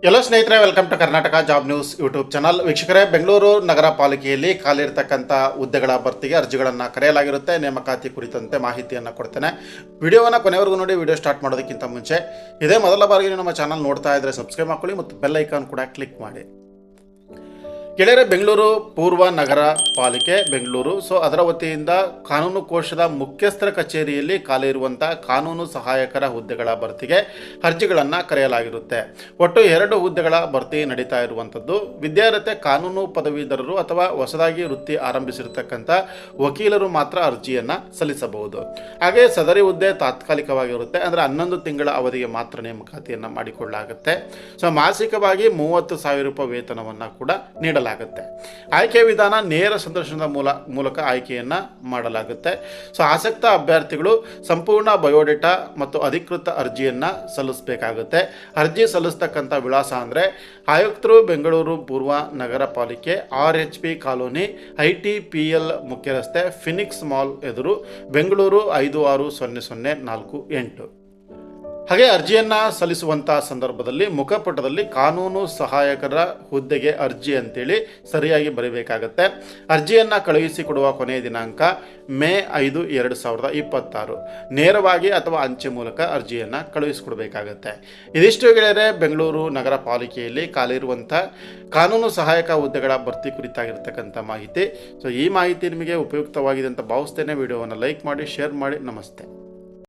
ಎಲ್ಲ ಸ್ನೇಹಿತರೆ, welcome to Karnataka job news YouTube channel. ವೀಕ್ಷಕರೇ, ಬೆಂಗಳೂರು ನಗರ ಪಾಲಿಕೆಯಲ್ಲಿ ಖಾಲಿ ಇರತಕ್ಕಂಥ ಹುದ್ದೆಗಳ ಭರ್ತಿಗೆ ಅರ್ಜಿಗಳನ್ನು ಕರೆಯಲಾಗಿರುತ್ತೆ. ನೇಮಕಾತಿ ಕುರಿತಂತೆ ಮಾಹಿತಿಯನ್ನು ಕೊಡ್ತೇನೆ. ವಿಡಿಯೋವನ್ನು ಕೊನೆವರೆಗೂ ನೋಡಿ. ವಿಡಿಯೋ ಸ್ಟಾರ್ಟ್ ಮಾಡೋದಕ್ಕಿಂತ ಮುಂಚೆ ಇದೇ ಮೊದಲ ಬಾರಿಗೆ ನಮ್ಮ ಚಾನಲ್ ನೋಡ್ತಾ ಇದ್ದರೆ ಸಬ್ಸ್ಕ್ರೈಬ್ ಮಾಡ್ಕೊಳ್ಳಿ ಮತ್ತು ಬೆಲ್ ಐಕಾನ್ ಕೂಡ ಕ್ಲಿಕ್ ಮಾಡಿ. ಗೆಳೆಯರೆ, ಬೆಂಗಳೂರು ಪೂರ್ವ ನಗರ ಪಾಲಿಕೆ ಬೆಂಗಳೂರು ಅದರ ವತಿಯಿಂದ ಕಾನೂನು ಕೋಶದ ಮುಖ್ಯಸ್ಥರ ಕಚೇರಿಯಲ್ಲಿ ಖಾಲಿ ಇರುವಂಥ ಕಾನೂನು ಸಹಾಯಕರ ಹುದ್ದೆಗಳ ಭರ್ತಿಗೆ ಅರ್ಜಿಗಳನ್ನು ಕರೆಯಲಾಗಿರುತ್ತೆ. ಒಟ್ಟು 2 ಹುದ್ದೆಗಳ ಭರ್ತಿ ನಡೀತಾ ಇರುವಂಥದ್ದು. ವಿದ್ಯಾರ್ಥಿ ಕಾನೂನು ಪದವೀಧರರು ಅಥವಾ ಹೊಸದಾಗಿ ವೃತ್ತಿ ಆರಂಭಿಸಿರ್ತಕ್ಕಂಥ ವಕೀಲರು ಮಾತ್ರ ಅರ್ಜಿಯನ್ನು ಸಲ್ಲಿಸಬಹುದು. ಹಾಗೆ ಸದರಿ ಹುದ್ದೆ ತಾತ್ಕಾಲಿಕವಾಗಿರುತ್ತೆ, ಅಂದರೆ 11 ತಿಂಗಳ ಅವಧಿಗೆ ಮಾತ್ರ ನೇಮಕಾತಿಯನ್ನು ಮಾಡಿಕೊಳ್ಳಲಾಗುತ್ತೆ. ಮಾಸಿಕವಾಗಿ 30,000 ರೂಪಾಯಿ ವೇತನವನ್ನು ಕೂಡ ನೀಡಲಾಗುತ್ತೆ. ಆಯ್ಕೆ ವಿಧಾನ ನೇರ ಸಂದರ್ಶನದ ಮೂಲಕ ಆಯ್ಕೆಯನ್ನು ಮಾಡಲಾಗುತ್ತೆ. ಆಸಕ್ತ ಅಭ್ಯರ್ಥಿಗಳು ಸಂಪೂರ್ಣ ಬಯೋಡೇಟಾ ಮತ್ತು ಅಧಿಕೃತ ಅರ್ಜಿಯನ್ನು ಸಲ್ಲಿಸಬೇಕಾಗುತ್ತೆ. ಅರ್ಜಿ ಸಲ್ಲಿಸ್ತಕ್ಕಂಥ ವಿಳಾಸ ಅಂದರೆ ಆಯುಕ್ತರು, ಬೆಂಗಳೂರು ಪೂರ್ವ ನಗರ ಪಾಲಿಕೆ, RHP ಕಾಲೋನಿ, ITPL ಮುಖ್ಯ ರಸ್ತೆ, ಫಿನಿಕ್ಸ್ ಮಾಲ್ ಎದುರು, ಬೆಂಗಳೂರು 560048. ಹಾಗೆ ಅರ್ಜಿಯನ್ನು ಸಲ್ಲಿಸುವಂಥ ಸಂದರ್ಭದಲ್ಲಿ ಮುಖಪುಟದಲ್ಲಿ ಕಾನೂನು ಸಹಾಯಕರ ಹುದ್ದೆಗೆ ಅರ್ಜಿ ಅಂತೇಳಿ ಸರಿಯಾಗಿ ಬರೀಬೇಕಾಗತ್ತೆ. ಅರ್ಜಿಯನ್ನು ಕಳುಹಿಸಿಕೊಡುವ ಕೊನೆಯ ದಿನಾಂಕ ಮೇ 5, 2026. ನೇರವಾಗಿ ಅಥವಾ ಅಂಚೆ ಮೂಲಕ ಅರ್ಜಿಯನ್ನು ಕಳುಹಿಸಿಕೊಡಬೇಕಾಗತ್ತೆ. ಇದಿಷ್ಟು ಗೆಳೆಯರೆ, ಬೆಂಗಳೂರು ನಗರ ಪಾಲಿಕೆಯಲ್ಲಿ ಖಾಲಿ ಇರುವಂಥ ಕಾನೂನು ಸಹಾಯಕ ಹುದ್ದೆಗಳ ಭರ್ತಿ ಕುರಿತಾಗಿರ್ತಕ್ಕಂಥ ಮಾಹಿತಿ. ಈ ಮಾಹಿತಿ ನಿಮಗೆ ಉಪಯುಕ್ತವಾಗಿದೆ ಅಂತ ಭಾವಿಸ್ತೇನೆ. ವಿಡಿಯೋವನ್ನು ಲೈಕ್ ಮಾಡಿ, ಶೇರ್ ಮಾಡಿ. ನಮಸ್ತೆ.